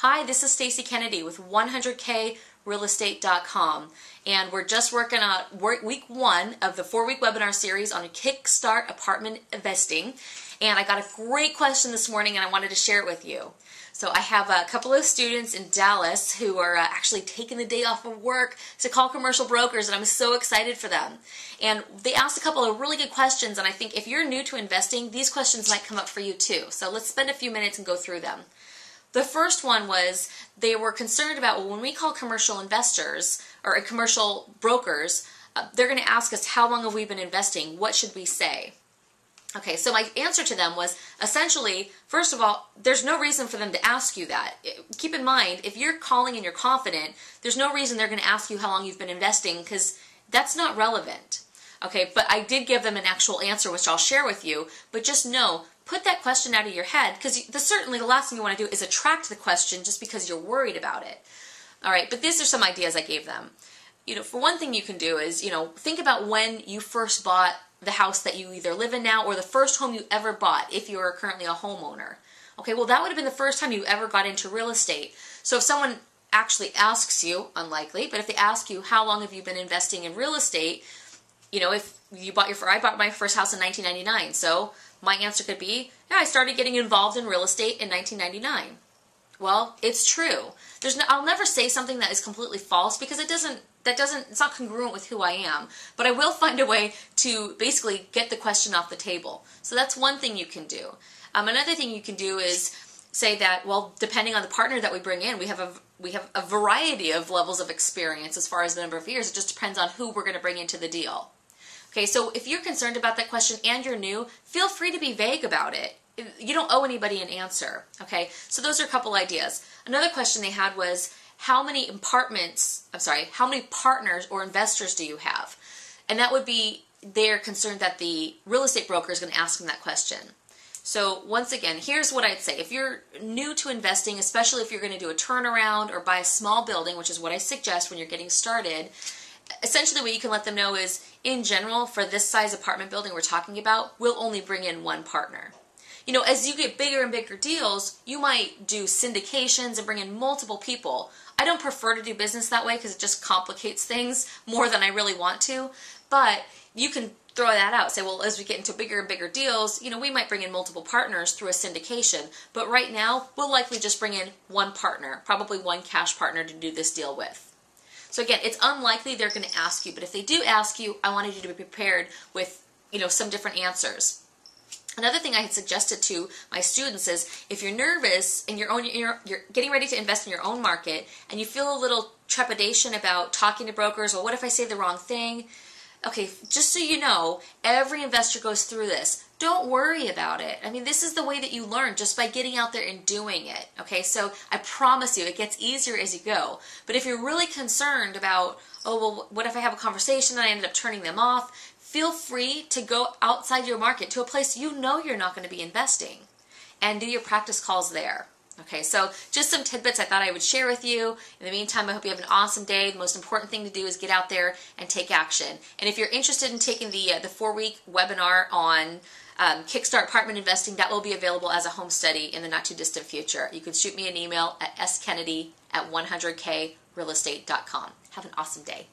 Hi, this is Stacy Kennedy with 100krealestate.com, and we're just working on week 1 of the 4-week webinar series on Kickstart apartment investing. And I got a great question this morning and I wanted to share it with you. So I have a couple of students in Dallas who are actually taking the day off of work to call commercial brokers, and I'm so excited for them. And they asked a couple of really good questions, and I think if you're new to investing, these questions might come up for you too. So let's spend a few minutes and go through them. The first one was they were concerned about, well, when we call commercial investors or commercial brokers, they're going to ask us, how long have we been investing? What should we say? Okay, so my answer to them was essentially, first of all, there's no reason for them to ask you that. Keep in mind, if you're calling and you're confident, there's no reason they're going to ask you how long you've been investing, because that's not relevant. Okay, but I did give them an actual answer, which I'll share with you, but just know, put that question out of your head, because certainly the last thing you want to do is attract the question just because you're worried about it. All right, but these are some ideas I gave them. For one thing you can do is, think about when you first bought the house that you either live in now or the first home you ever bought if you're currently a homeowner. Okay, well, that would have been the first time you ever got into real estate. So if someone actually asks you, unlikely, but if they ask you, how long have you been investing in real estate? If you bought I bought my first house in 1999, so my answer could be, yeah, I started getting involved in real estate in 1999. Well, it's true. I'll never say something that is completely false, because it's not congruent with who I am, but I will find a way to basically get the question off the table. So that's one thing you can do. Another thing you can do is say that, well, depending on the partner that we bring in, we have a variety of levels of experience as far as the number of years. It just depends on who we're going to bring into the deal. Okay, so if you're concerned about that question and you're new, feel free to be vague about it. You don't owe anybody an answer. Okay, so those are a couple ideas. Another question they had was, how many partners or investors do you have? And that would be, they're concerned that the real estate broker is going to ask them that question. So once again, here's what I'd say. If you're new to investing, especially if you're going to do a turnaround or buy a small building, which is what I suggest when you're getting started, essentially what you can let them know is, in general, for this size apartment building we're talking about, we'll only bring in one partner. As you get bigger and bigger deals, you might do syndications and bring in multiple people. I don't prefer to do business that way because it just complicates things more than I really want to, but you can throw that out. Say, well, as we get into bigger and bigger deals, we might bring in multiple partners through a syndication, but right now we'll likely just bring in one partner, probably one cash partner to do this deal with. So again, it's unlikely they're going to ask you, but if they do ask you, I wanted you to be prepared with, some different answers. Another thing I had suggested to my students is, if you're nervous and you're getting ready to invest in your own market and you feel a little trepidation about talking to brokers, well, what if I say the wrong thing? Okay, just so you know, every investor goes through this. Don't worry about it. I mean, this is the way that you learn, just by getting out there and doing it. Okay, so I promise you, it gets easier as you go. But if you're really concerned about, oh, well, what if I have a conversation and I ended up turning them off? Feel free to go outside your market to a place you're not going to be investing, and do your practice calls there. Okay, so just some tidbits I thought I would share with you. In the meantime, I hope you have an awesome day. The most important thing to do is get out there and take action. And if you're interested in taking the 4-week webinar on Kickstart apartment investing, that will be available as a home study in the not too distant future. You can shoot me an email at skennedy@100krealestate.com. Have an awesome day.